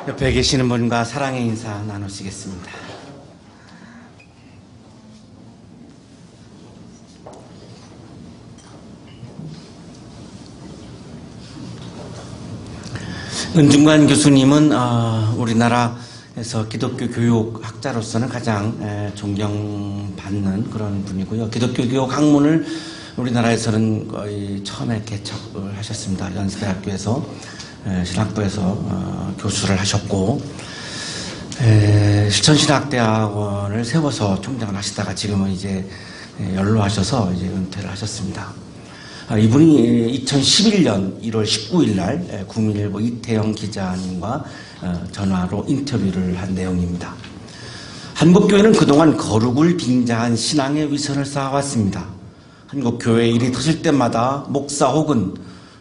옆에 계시는 분과 사랑의 인사 나누시겠습니다. 은중관 교수님은 우리나라에서 기독교 교육 학자로서는 가장 존경받는 그런 분이고요. 기독교 교육 학문을 우리나라에서는 거의 처음에 개척을 하셨습니다. 연세대학교에서 신학부에서 교수를 하셨고, 실천신학대학원을 세워서 총장을 하시다가 지금은 이제 연로하셔서 이제 은퇴를 하셨습니다. 이분이 2011년 1월 19일 날 국민일보 이태영 기자님과 전화로 인터뷰를 한 내용입니다. 한국교회는 그동안 거룩을 빙자한 신앙의 위선을 쌓아왔습니다. 한국교회 일이 터질 때마다 목사 혹은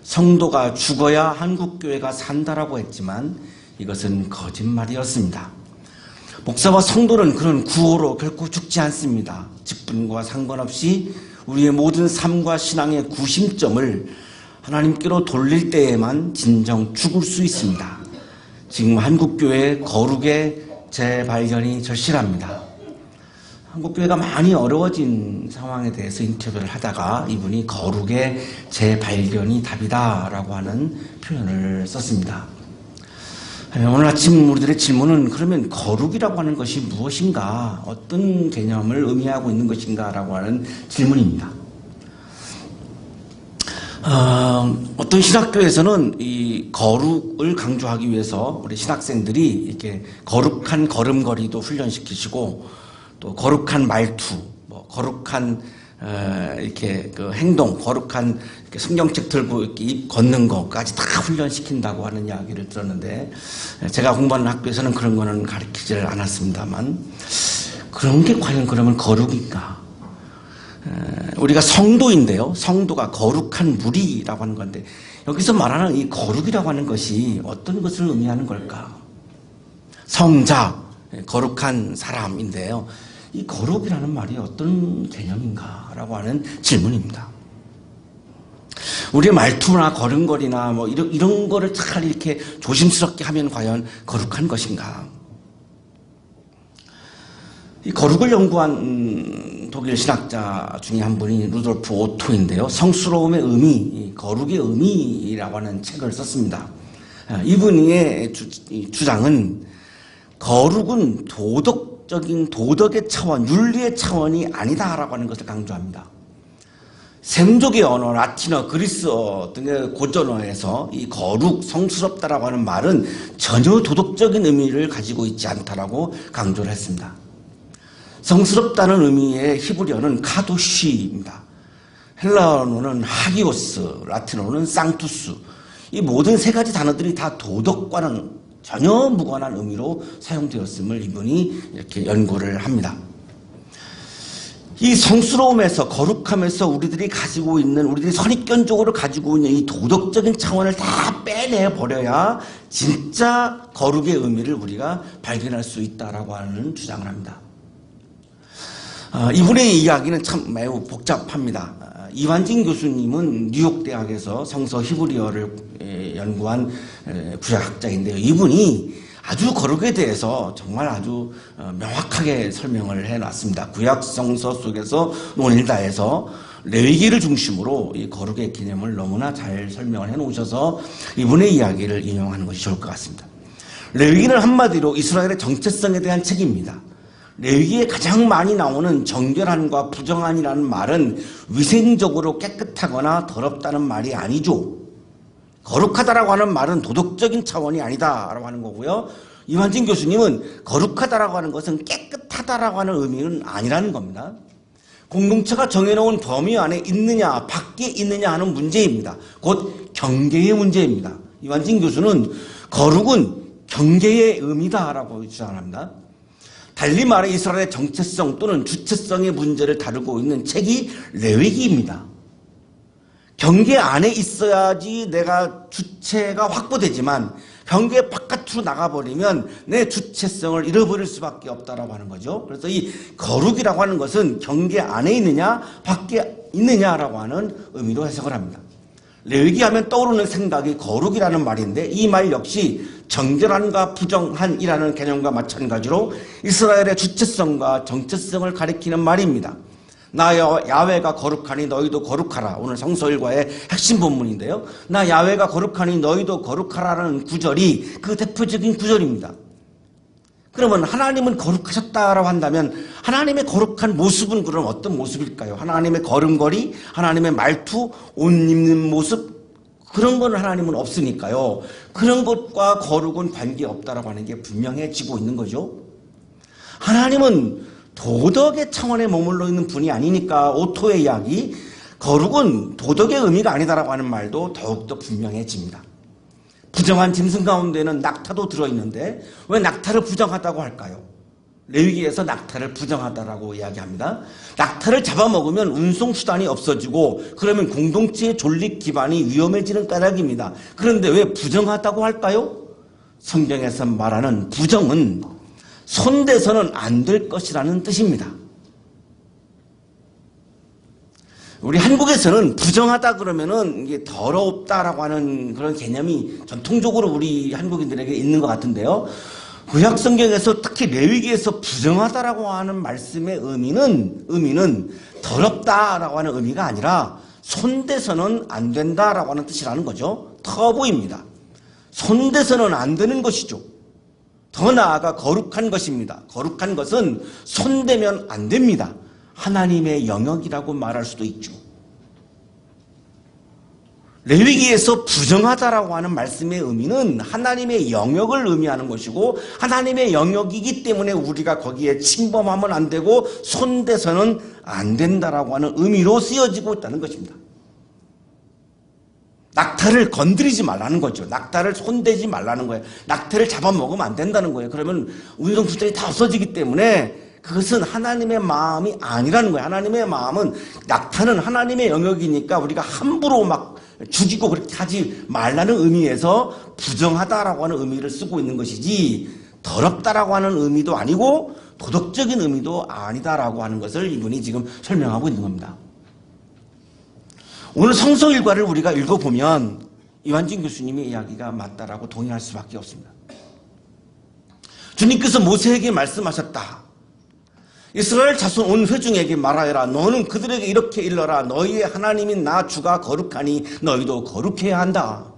성도가 죽어야 한국교회가 산다라고 했지만 이것은 거짓말이었습니다. 목사와 성도는 그런 구호로 결코 죽지 않습니다. 직분과 상관없이 우리의 모든 삶과 신앙의 구심점을 하나님께로 돌릴 때에만 진정 죽을 수 있습니다. 지금 한국교회의 거룩의 재발견이 절실합니다. 한국교회가 많이 어려워진 상황에 대해서 인터뷰를 하다가 이분이 거룩의 재발견이 답이다라고 하는 표현을 썼습니다. 오늘 아침 우리들의 질문은 그러면 거룩이라고 하는 것이 무엇인가, 어떤 개념을 의미하고 있는 것인가 라고 하는 질문입니다. 어떤 신학교에서는 이 거룩을 강조하기 위해서 우리 신학생들이 이렇게 거룩한 걸음걸이도 훈련시키시고 또 거룩한 말투, 거룩한 이렇게 그 행동, 거룩한 이렇게 성경책 들고 이렇게 입 걷는 것까지 다 훈련시킨다고 하는 이야기를 들었는데, 제가 공부하는 학교에서는 그런 거는 가르치지를 않았습니다만, 그런 게 과연 그러면 거룩인가? 우리가 성도인데요, 성도가 거룩한 무리라고 하는 건데, 여기서 말하는 이 거룩이라고 하는 것이 어떤 것을 의미하는 걸까? 성자, 거룩한 사람인데요, 이 거룩이라는 말이 어떤 개념인가 라고 하는 질문입니다. 우리의 말투나 걸음걸이나 이런 거를 잘 이렇게 조심스럽게 하면 과연 거룩한 것인가? 이 거룩을 연구한 독일 신학자 중에 한 분이 루돌프 오토인데요. 성스러움의 의미, 거룩의 의미라고 하는 책을 썼습니다. 이분의 주장은 거룩은 도덕의 차원, 윤리의 차원이 아니다라고 하는 것을 강조합니다. 셈족의 언어, 라틴어, 그리스어 등의 고전어에서 이 거룩, 성스럽다라고 하는 말은 전혀 도덕적인 의미를 가지고 있지 않다라고 강조를 했습니다. 성스럽다는 의미의 히브리어는 카도시입니다. 헬라어는 하기오스, 라틴어는 상투스. 이 모든 세 가지 단어들이 다 도덕과는 전혀 무관한 의미로 사용되었음을 이분이 이렇게 연구를 합니다. 이 성스러움에서, 거룩함에서 우리들이 선입견적으로 가지고 있는 이 도덕적인 차원을 다 빼내버려야 진짜 거룩의 의미를 우리가 발견할 수 있다라고 하는 주장을 합니다. 이분의 이야기는 참 매우 복잡합니다. 이완진 교수님은 뉴욕대학에서 성서 히브리어를 연구한 구약학자인데요. 이분이 아주 거룩에 대해서 정말 아주 명확하게 설명을 해놨습니다. 구약 성서 속에서 논일다에서 레위기를 중심으로 이 거룩의 개념을 너무나 잘 설명을 해놓으셔서 이분의 이야기를 인용하는 것이 좋을 것 같습니다. 레위기는 한마디로 이스라엘의 정체성에 대한 책입니다. 레위기에 가장 많이 나오는 정결한과 부정한이라는 말은 위생적으로 깨끗하거나 더럽다는 말이 아니죠. 거룩하다라고 하는 말은 도덕적인 차원이 아니다라고 하는 거고요. 이완진 교수님은 거룩하다라고 하는 것은 깨끗하다라고 하는 의미는 아니라는 겁니다. 공동체가 정해놓은 범위 안에 있느냐 밖에 있느냐 하는 문제입니다. 곧 경계의 문제입니다. 이완진 교수는 거룩은 경계의 의미다라고 주장합니다. 달리 말해 이스라엘의 정체성 또는 주체성의 문제를 다루고 있는 책이 레위기입니다. 경계 안에 있어야지 내가 주체가 확보되지만 경계 바깥으로 나가버리면 내 주체성을 잃어버릴 수밖에 없다라고 하는 거죠. 그래서 이 거룩이라고 하는 것은 경계 안에 있느냐 밖에 있느냐라고 하는 의미로 해석을 합니다. 레위기 하면 떠오르는 생각이 거룩이라는 말인데 이 말 역시 정결한과 부정한이라는 개념과 마찬가지로 이스라엘의 주체성과 정체성을 가리키는 말입니다. 나 야훼가 거룩하니 너희도 거룩하라. 오늘 성서일과의 핵심 본문인데요. 나 야훼가 거룩하니 너희도 거룩하라는 구절이 그 대표적인 구절입니다. 그러면 하나님은 거룩하셨다라고 한다면 하나님의 거룩한 모습은 그럼 어떤 모습일까요? 하나님의 걸음걸이, 하나님의 말투, 옷 입는 모습, 그런 건 하나님은 없으니까요. 그런 것과 거룩은 관계없다라고 하는 게 분명해지고 있는 거죠. 하나님은 도덕의 차원에 머물러 있는 분이 아니니까 오토의 이야기, 거룩은 도덕의 의미가 아니다라고 하는 말도 더욱더 분명해집니다. 부정한 짐승 가운데는 낙타도 들어있는데 왜 낙타를 부정하다고 할까요? 레위기에서 낙타를 부정하다라고 이야기합니다. 낙타를 잡아먹으면 운송수단이 없어지고 그러면 공동체의 존립 기반이 위험해지는 까닭입니다. 그런데 왜 부정하다고 할까요? 성경에서 말하는 부정은 손대서는 안 될 것이라는 뜻입니다. 우리 한국에서는 부정하다 그러면은 이게 더럽다라고 하는 그런 개념이 전통적으로 우리 한국인들에게 있는 것 같은데요. 구약 성경에서 특히 레위기에서 부정하다라고 하는 말씀의 의미는 더럽다라고 하는 의미가 아니라 손대서는 안 된다라고 하는 뜻이라는 거죠. 터부입니다. 손대서는 안 되는 것이죠. 더 나아가 거룩한 것입니다. 거룩한 것은 손대면 안 됩니다. 하나님의 영역이라고 말할 수도 있죠. 레위기에서 부정하다라고 하는 말씀의 의미는 하나님의 영역을 의미하는 것이고 하나님의 영역이기 때문에 우리가 거기에 침범하면 안 되고 손대서는 안 된다라고 하는 의미로 쓰여지고 있다는 것입니다. 낙타를 건드리지 말라는 거죠. 낙타를 손대지 말라는 거예요. 낙타를 잡아먹으면 안 된다는 거예요. 그러면 운송수단이 다 없어지기 때문에 그것은 하나님의 마음이 아니라는 거예요. 하나님의 마음은 낙타는 하나님의 영역이니까 우리가 함부로 막 죽이고 그렇게 하지 말라는 의미에서 부정하다라고 하는 의미를 쓰고 있는 것이지 더럽다라고 하는 의미도 아니고 도덕적인 의미도 아니다라고 하는 것을 이분이 지금 설명하고 있는 겁니다. 오늘 성서 일과를 우리가 읽어보면 이완진 교수님의 이야기가 맞다라고 동의할 수밖에 없습니다. 주님께서 모세에게 말씀하셨다. 이스라엘 자손 온 회중에게 말하여라. 너는 그들에게 이렇게 일러라. 너희의 하나님인 나 주가 거룩하니 너희도 거룩해야 한다.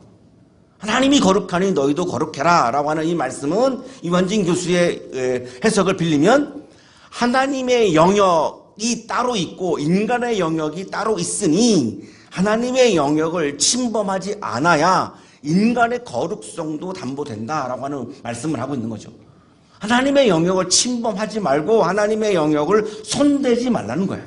하나님이 거룩하니 너희도 거룩해라 라고 하는 이 말씀은 이완진 교수의 해석을 빌리면 하나님의 영역이 따로 있고 인간의 영역이 따로 있으니 하나님의 영역을 침범하지 않아야 인간의 거룩성도 담보된다라고 하는 말씀을 하고 있는 거죠. 하나님의 영역을 침범하지 말고 하나님의 영역을 손대지 말라는 거예요.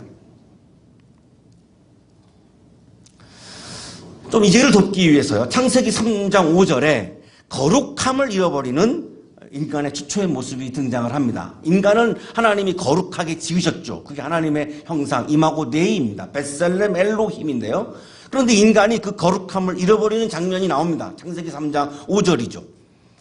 좀 이해를 돕기 위해서요. 창세기 3장 5절에 거룩함을 잃어버리는 인간의 최초의 모습이 등장을 합니다. 인간은 하나님이 거룩하게 지으셨죠. 그게 하나님의 형상 이마고 네이입니다. 베셀렘 엘로힘인데요. 그런데 인간이 그 거룩함을 잃어버리는 장면이 나옵니다. 창세기 3장 5절이죠.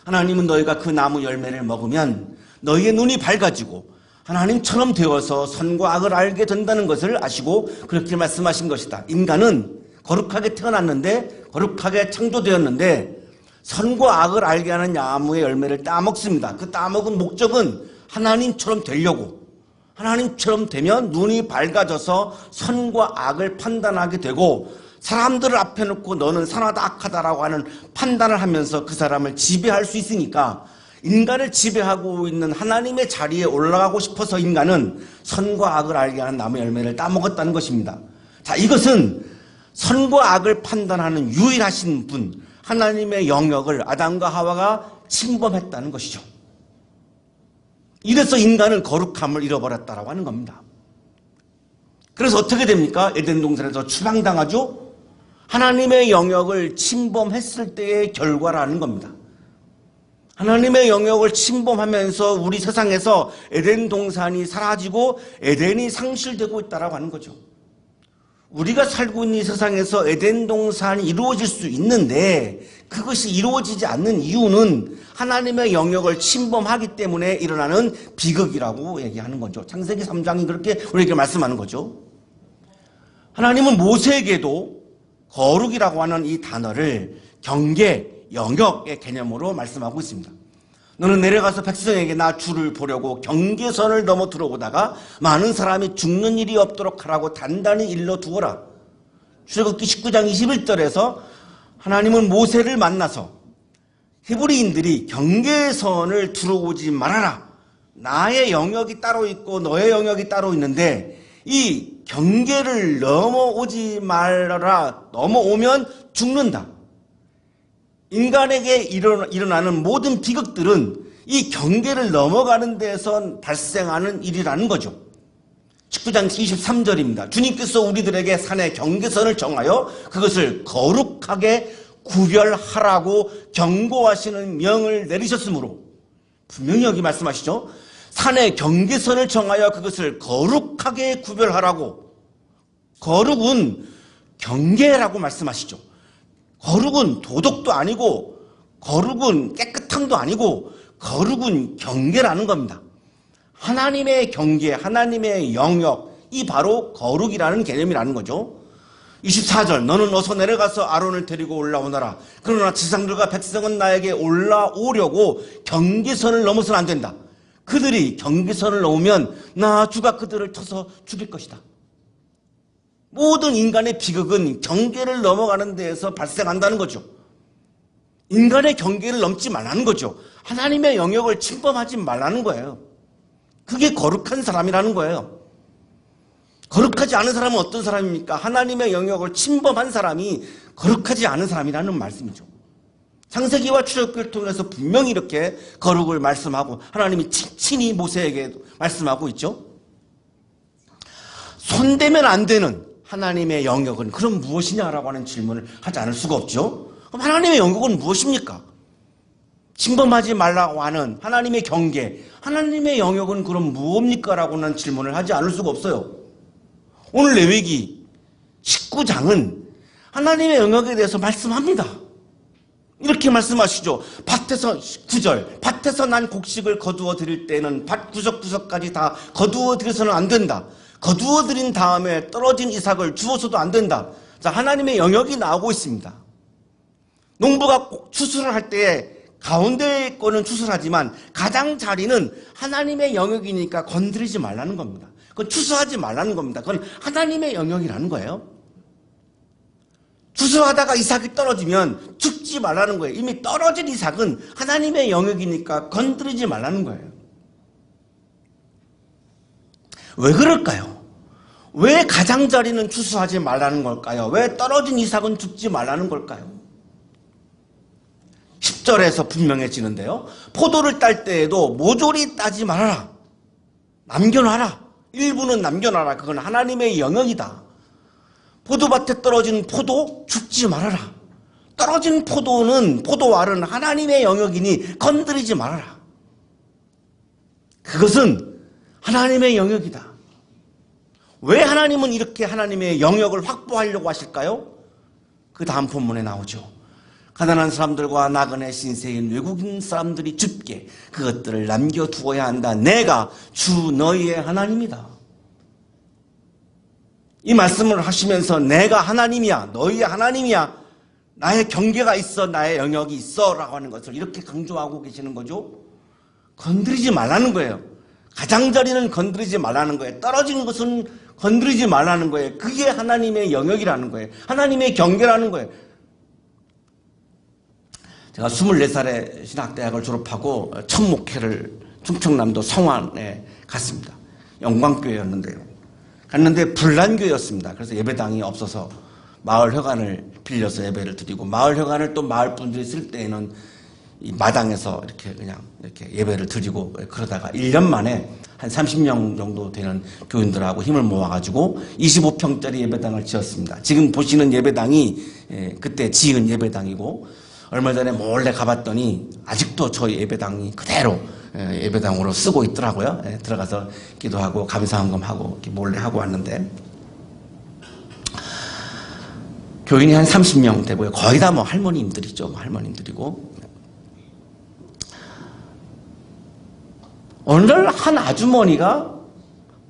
하나님은 너희가 그 나무 열매를 먹으면 너희의 눈이 밝아지고 하나님처럼 되어서 선과 악을 알게 된다는 것을 아시고 그렇게 말씀하신 것이다. 인간은 거룩하게 태어났는데 거룩하게 창조되었는데 선과 악을 알게 하는 나무의 열매를 따먹습니다. 그 따먹은 목적은 하나님처럼 되려고, 하나님처럼 되면 눈이 밝아져서 선과 악을 판단하게 되고 사람들을 앞에 놓고 너는 선하다 악하다라고 하는 판단을 하면서 그 사람을 지배할 수 있으니까 인간을 지배하고 있는 하나님의 자리에 올라가고 싶어서 인간은 선과 악을 알게 하는 나무의 열매를 따먹었다는 것입니다. 자, 이것은 선과 악을 판단하는 유일하신 분, 하나님의 영역을 아담과 하와가 침범했다는 것이죠. 이래서 인간은 거룩함을 잃어버렸다라고 하는 겁니다. 그래서 어떻게 됩니까? 에덴 동산에서 추방당하죠? 하나님의 영역을 침범했을 때의 결과라는 겁니다. 하나님의 영역을 침범하면서 우리 세상에서 에덴 동산이 사라지고 에덴이 상실되고 있다라고 하는 거죠. 우리가 살고 있는 이 세상에서 에덴 동산이 이루어질 수 있는데 그것이 이루어지지 않는 이유는 하나님의 영역을 침범하기 때문에 일어나는 비극이라고 얘기하는 거죠. 창세기 3장이 그렇게 우리에게 말씀하는 거죠. 하나님은 모세에게도 거룩이라고 하는 이 단어를 경계, 영역의 개념으로 말씀하고 있습니다. 너는 내려가서 백성에게 나 주를 보려고 경계선을 넘어 들어오다가 많은 사람이 죽는 일이 없도록 하라고 단단히 일러 두어라. 출애굽기 19장 21절에서 하나님은 모세를 만나서 히브리인들이 경계선을 들어오지 말아라. 나의 영역이 따로 있고 너의 영역이 따로 있는데 이 경계를 넘어오지 말아라. 넘어오면 죽는다. 인간에게 일어나는 모든 비극들은 이 경계를 넘어가는 데서 발생하는 일이라는 거죠. 19장 23절입니다. 주님께서 우리들에게 산의 경계선을 정하여 그것을 거룩하게 구별하라고 경고하시는 명을 내리셨으므로 분명히 여기 말씀하시죠. 산의 경계선을 정하여 그것을 거룩하게 구별하라고. 거룩은 경계라고 말씀하시죠. 거룩은 도덕도 아니고 거룩은 깨끗함도 아니고 거룩은 경계라는 겁니다. 하나님의 경계, 하나님의 영역, 이 바로 거룩이라는 개념이라는 거죠. 24절 너는 어서 내려가서 아론을 데리고 올라오너라. 그러나 지상들과 백성은 나에게 올라오려고 경계선을 넘어서는 안 된다. 그들이 경계선을 넘으면 나 주가 그들을 쳐서 죽일 것이다. 모든 인간의 비극은 경계를 넘어가는 데에서 발생한다는 거죠. 인간의 경계를 넘지 말라는 거죠. 하나님의 영역을 침범하지 말라는 거예요. 그게 거룩한 사람이라는 거예요. 거룩하지 않은 사람은 어떤 사람입니까? 하나님의 영역을 침범한 사람이 거룩하지 않은 사람이라는 말씀이죠. 창세기와 출애굽기를 통해서 분명히 이렇게 거룩을 말씀하고 하나님이 친히 모세에게 말씀하고 있죠. 손대면 안 되는 하나님의 영역은 그럼 무엇이냐라고 하는 질문을 하지 않을 수가 없죠. 그럼 하나님의 영역은 무엇입니까? 침범하지 말라고 하는 하나님의 경계, 하나님의 영역은 그럼 무엇입니까? 라고 하는 질문을 하지 않을 수가 없어요. 오늘 레위기 19장은 하나님의 영역에 대해서 말씀합니다. 이렇게 말씀하시죠. 밭에서 9절 밭에서 난 곡식을 거두어 드릴 때는 밭 구석구석까지 다 거두어 드려서는 안 된다. 거두어 드린 다음에 떨어진 이삭을 주어서도 안 된다. 자, 하나님의 영역이 나오고 있습니다. 농부가 추수를 할 때 가운데 거는 추수하지만 가장자리는 하나님의 영역이니까 건드리지 말라는 겁니다. 그건 추수하지 말라는 겁니다. 그건 하나님의 영역이라는 거예요. 추수하다가 이삭이 떨어지면 죽지 말라는 거예요. 이미 떨어진 이삭은 하나님의 영역이니까 건드리지 말라는 거예요. 왜 그럴까요? 왜 가장자리는 추수하지 말라는 걸까요? 왜 떨어진 이삭은 죽지 말라는 걸까요? 10절에서 분명해지는데요. 포도를 딸 때에도 모조리 따지 말아라. 남겨놔라. 일부는 남겨놔라. 그건 하나님의 영역이다. 포도밭에 떨어진 포도 죽지 말아라. 떨어진 포도는 포도알은 하나님의 영역이니 건드리지 말아라. 그것은 하나님의 영역이다. 왜 하나님은 이렇게 하나님의 영역을 확보하려고 하실까요? 그 다음 본문에 나오죠. 가난한 사람들과 나그네 신세인 외국인 사람들이 줍게 그것들을 남겨두어야 한다. 내가 주 너희의 하나님이다. 이 말씀을 하시면서 내가 하나님이야, 너희의 하나님이야, 나의 경계가 있어, 나의 영역이 있어 라고 하는 것을 이렇게 강조하고 계시는 거죠. 건드리지 말라는 거예요. 가장자리는 건드리지 말라는 거예요. 떨어지는 것은 건드리지 말라는 거예요. 그게 하나님의 영역이라는 거예요. 하나님의 경계라는 거예요. 제가 24살에 신학대학을 졸업하고 첫 목회를 충청남도 성안에 갔습니다. 영광교회였는데요. 갔는데 불난교회였습니다. 그래서 예배당이 없어서 마을회관을 빌려서 예배를 드리고, 마을회관을 또 마을 분들이 쓸 때에는 이 마당에서 이렇게 그냥 이렇게 예배를 드리고, 그러다가 1년 만에 한 30명 정도 되는 교인들하고 힘을 모아가지고 25평짜리 예배당을 지었습니다. 지금 보시는 예배당이 그때 지은 예배당이고, 얼마 전에 몰래 가봤더니 아직도 저희 예배당이 그대로 예배당으로 쓰고 있더라고요. 들어가서 기도하고 감사헌금하고 이렇게 몰래 하고 왔는데, 교인이 한 30명 되고요. 거의 다 뭐 할머님들이죠. 할머님들이고, 어느 날 한 아주머니가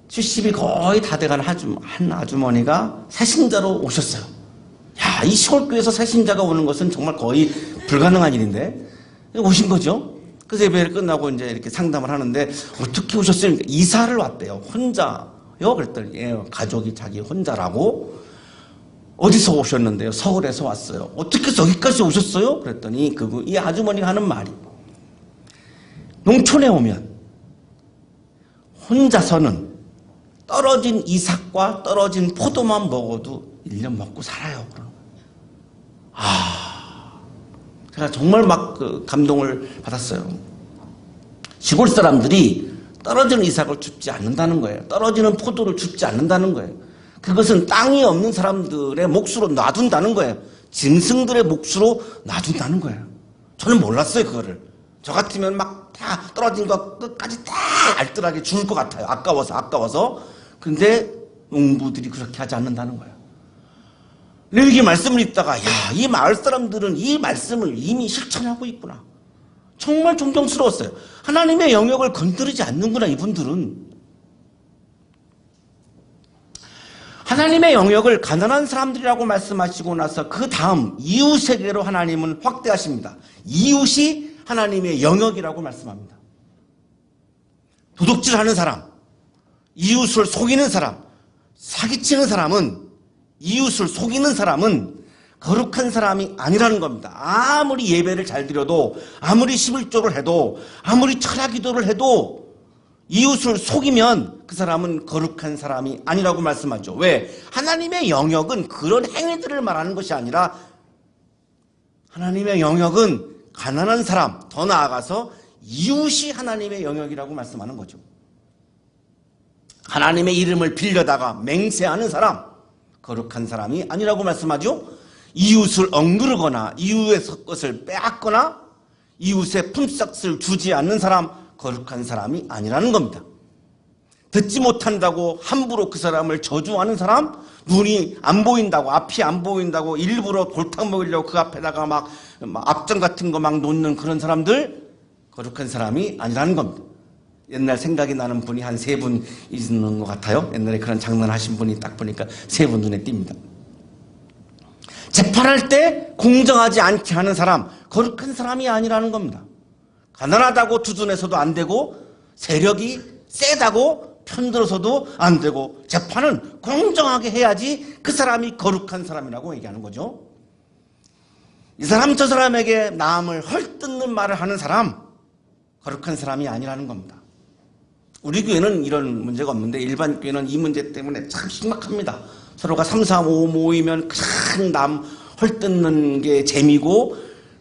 70이 거의 다 돼가는 한 아주머니가 새신자로 오셨어요. 야, 이 시골교회에서 새신자가 오는 것은 정말 거의 불가능한 일인데 오신 거죠. 그래서 예배를 끝나고 이제 이렇게 상담을 하는데 어떻게 오셨어요? 그러니까 이사를 왔대요. 혼자요? 그랬더니 예, 가족이 자기 혼자라고. 어디서 오셨는데요? 서울에서 왔어요. 어떻게 해서 여기까지 오셨어요? 그랬더니 이 아주머니가 하는 말이 농촌에 오면 혼자서는 떨어진 이삭과 떨어진 포도만 먹어도 1년 먹고 살아요. 제가 정말 막 감동을 받았어요. 시골 사람들이 떨어지는 이삭을 줍지 않는다는 거예요. 떨어지는 포도를 줍지 않는다는 거예요. 그것은 땅이 없는 사람들의 몫으로 놔둔다는 거예요. 짐승들의 몫으로 놔둔다는 거예요. 저는 몰랐어요, 그거를. 저 같으면 막 다 떨어진 거 끝까지 다 알뜰하게 줄 것 같아요. 아까워서. 근데 농부들이 그렇게 하지 않는다는 거예요. 레위기 말씀을 읽다가 이 마을 사람들은 이 말씀을 이미 실천하고 있구나. 정말 존경스러웠어요. 하나님의 영역을 건드리지 않는구나, 이분들은. 하나님의 영역을 가난한 사람들이라고 말씀하시고 나서 그 다음 이웃에게로 하나님은 확대하십니다. 이웃이 하나님의 영역이라고 말씀합니다. 도둑질하는 사람, 이웃을 속이는 사람, 사기치는 사람은, 이웃을 속이는 사람은 거룩한 사람이 아니라는 겁니다. 아무리 예배를 잘 드려도, 아무리 11조를 해도, 아무리 철야 기도를 해도 이웃을 속이면 그 사람은 거룩한 사람이 아니라고 말씀하죠. 왜? 하나님의 영역은 그런 행위들을 말하는 것이 아니라 하나님의 영역은 가난한 사람, 더 나아가서 이웃이 하나님의 영역이라고 말씀하는 거죠. 하나님의 이름을 빌려다가 맹세하는 사람, 거룩한 사람이 아니라고 말씀하죠. 이웃을 억누르거나 이웃의 것을 빼앗거나 이웃의 품삯을 주지 않는 사람, 거룩한 사람이 아니라는 겁니다. 듣지 못한다고 함부로 그 사람을 저주하는 사람, 눈이 안 보인다고, 앞이 안 보인다고 일부러 골탕 먹이려고 그 앞에다가 막 앞전 같은 거 막 놓는 그런 사람들, 거룩한 사람이 아니라는 겁니다. 옛날 생각이 나는 분이 한 3분 있는 것 같아요. 옛날에 그런 장난하신 분이 딱 보니까 3분 눈에 띕니다. 재판할 때 공정하지 않게 하는 사람, 거룩한 사람이 아니라는 겁니다. 가난하다고 두둔해서도 안 되고, 세력이 세다고 편들어서도 안 되고, 재판은 공정하게 해야지 그 사람이 거룩한 사람이라고 얘기하는 거죠. 이 사람 저 사람에게 남을 헐뜯는 말을 하는 사람, 거룩한 사람이 아니라는 겁니다. 우리 교회는 이런 문제가 없는데 일반 교회는 이 문제 때문에 참 심각합니다. 서로가 3, 4, 5 모이면 큰 남 헐뜯는 게 재미고,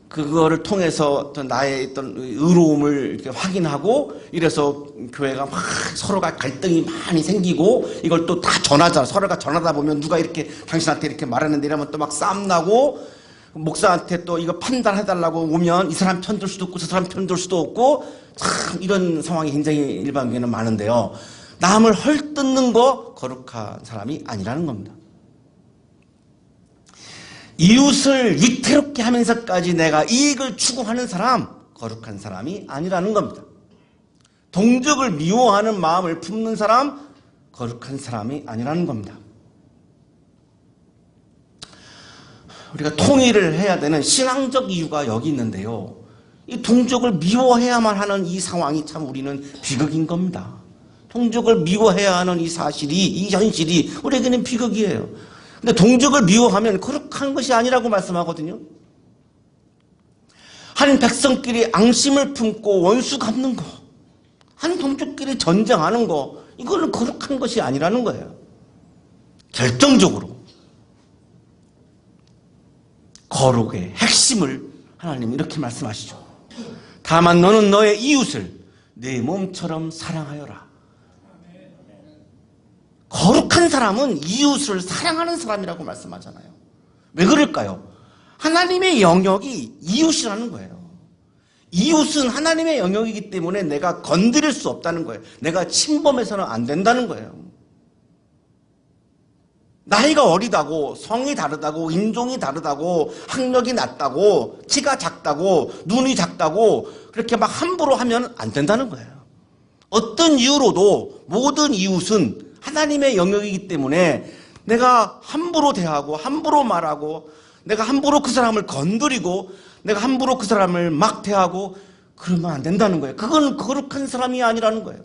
그거를 통해서 어떤 나의 어떤 의로움을 이렇게 확인하고, 이래서 교회가 막 서로가 갈등이 많이 생기고, 이걸 또 다 전하잖아. 서로가 전하다 보면 누가 이렇게 당신한테 이렇게 말하는데 이러면 또 막 싸움 나고, 목사한테 또 이거 판단해달라고 오면 이 사람 편들 수도 없고 저 사람 편들 수도 없고, 참 이런 상황이 굉장히 일반 교회는 많은데요. 남을 헐뜯는 거 거룩한 사람이 아니라는 겁니다. 이웃을 위태롭게 하면서까지 내가 이익을 추구하는 사람, 거룩한 사람이 아니라는 겁니다. 동족을 미워하는 마음을 품는 사람, 거룩한 사람이 아니라는 겁니다. 우리가 통일을 해야 되는 신앙적 이유가 여기 있는데요. 이 동족을 미워해야만 하는 이 상황이 참 우리는 비극인 겁니다. 동족을 미워해야 하는 이 사실이, 이 현실이 우리에게는 비극이에요. 근데 동족을 미워하면 거룩한 것이 아니라고 말씀하거든요. 한 백성끼리 앙심을 품고 원수 갚는 거, 한 동족끼리 전쟁하는 거, 이거는 거룩한 것이 아니라는 거예요. 결정적으로 거룩의 핵심을 하나님 이렇게 말씀하시죠. 다만 너는 너의 이웃을 내 몸처럼 사랑하여라. 거룩한 사람은 이웃을 사랑하는 사람이라고 말씀하잖아요. 왜 그럴까요? 하나님의 영역이 이웃이라는 거예요. 이웃은 하나님의 영역이기 때문에 내가 건드릴 수 없다는 거예요. 내가 침범해서는 안 된다는 거예요. 나이가 어리다고, 성이 다르다고, 인종이 다르다고, 학력이 낮다고, 키가 작다고, 눈이 작다고 그렇게 막 함부로 하면 안 된다는 거예요. 어떤 이유로도 모든 이웃은 하나님의 영역이기 때문에 내가 함부로 대하고 함부로 말하고 내가 함부로 그 사람을 건드리고 내가 함부로 그 사람을 막 대하고 그러면 안 된다는 거예요. 그건 거룩한 사람이 아니라는 거예요.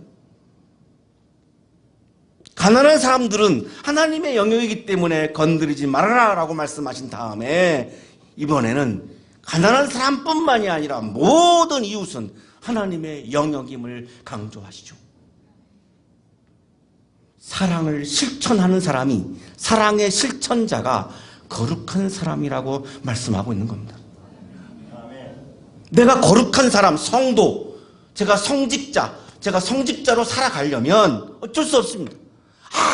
가난한 사람들은 하나님의 영역이기 때문에 건드리지 말아라 라고 말씀하신 다음에 이번에는 가난한 사람뿐만이 아니라 모든 이웃은 하나님의 영역임을 강조하시죠. 사랑을 실천하는 사람이, 사랑의 실천자가 거룩한 사람이라고 말씀하고 있는 겁니다. 내가 거룩한 사람, 성도, 제가 성직자로 살아가려면 어쩔 수 없습니다.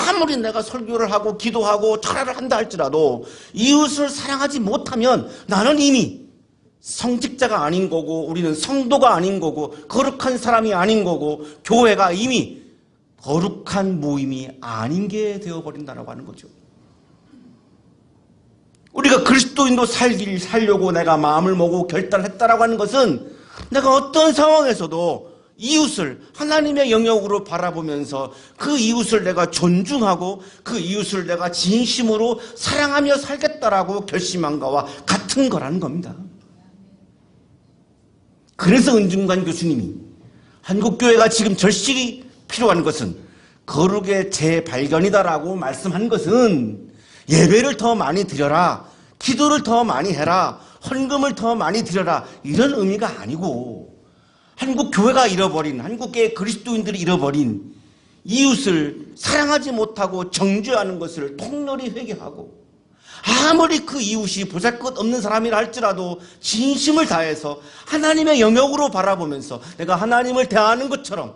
아무리 내가 설교를 하고 기도하고 철회를 한다 할지라도 이웃을 사랑하지 못하면 나는 이미 성직자가 아닌 거고, 우리는 성도가 아닌 거고, 거룩한 사람이 아닌 거고, 교회가 이미 거룩한 모임이 아닌 게 되어버린다고 하는 거죠. 우리가 그리스도인도 살려고 내가 마음을 먹고 결단했다라고 하는 것은 내가 어떤 상황에서도 이웃을 하나님의 영역으로 바라보면서 그 이웃을 내가 존중하고 그 이웃을 내가 진심으로 사랑하며 살겠다라고 결심한 거와 같은 거라는 겁니다. 그래서 은중관 교수님이 한국교회가 지금 절실히 필요한 것은 거룩의 재발견이다라고 말씀한 것은 예배를 더 많이 드려라, 기도를 더 많이 해라, 헌금을 더 많이 드려라, 이런 의미가 아니고 한국교회가 잃어버린, 한국의 그리스도인들이 잃어버린 이웃을 사랑하지 못하고 정죄하는 것을 통렬히 회개하고 아무리 그 이웃이 보잘것없는 사람이라 할지라도 진심을 다해서 하나님의 영역으로 바라보면서 내가 하나님을 대하는 것처럼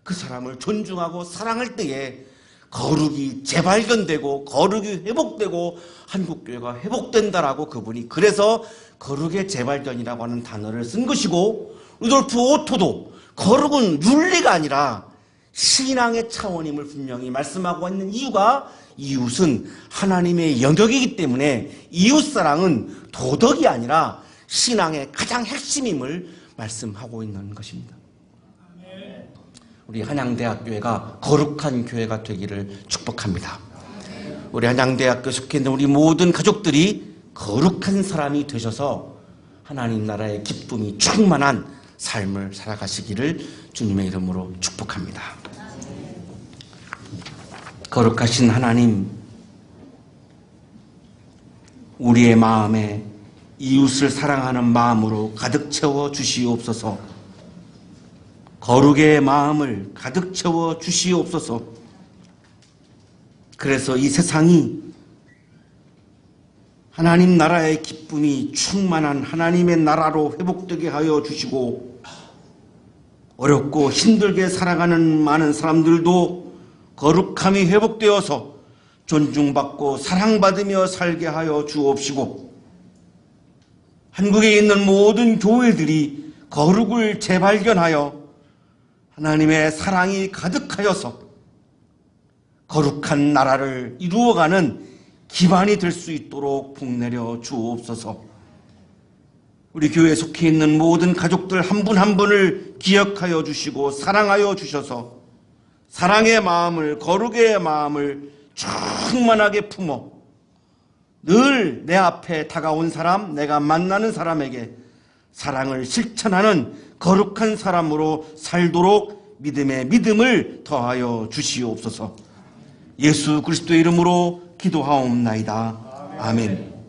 그 사람을 존중하고 사랑할 때에 거룩이 재발견되고 거룩이 회복되고 한국교회가 회복된다라고 그분이 그래서 거룩의 재발견이라고 하는 단어를 쓴 것이고, 루돌프 오토도 거룩은 윤리가 아니라 신앙의 차원임을 분명히 말씀하고 있는 이유가 이웃은 하나님의 영역이기 때문에 이웃사랑은 도덕이 아니라 신앙의 가장 핵심임을 말씀하고 있는 것입니다. 우리 한양대학교회가 거룩한 교회가 되기를 축복합니다. 우리 한양대학교 속해 있는 우리 모든 가족들이 거룩한 사람이 되셔서 하나님 나라의 기쁨이 충만한 삶을 살아가시기를 주님의 이름으로 축복합니다. 거룩하신 하나님, 우리의 마음에 이웃을 사랑하는 마음으로 가득 채워 주시옵소서. 거룩의 마음을 가득 채워 주시옵소서. 그래서 이 세상이 하나님 나라의 기쁨이 충만한 하나님의 나라로 회복되게 하여 주시고, 어렵고 힘들게 살아가는 많은 사람들도 거룩함이 회복되어서 존중받고 사랑받으며 살게 하여 주옵시고, 한국에 있는 모든 교회들이 거룩을 재발견하여 하나님의 사랑이 가득하여서 거룩한 나라를 이루어가는 기반이 될 수 있도록 복내려 주옵소서. 우리 교회에 속해 있는 모든 가족들 한 분 한 분을 기억하여 주시고 사랑하여 주셔서 사랑의 마음을, 거룩의 마음을 충만하게 품어 늘 내 앞에 다가온 사람, 내가 만나는 사람에게 사랑을 실천하는 거룩한 사람으로 살도록 믿음의 믿음을 더하여 주시옵소서. 예수 그리스도의 이름으로 기도하옵나이다. 아멘.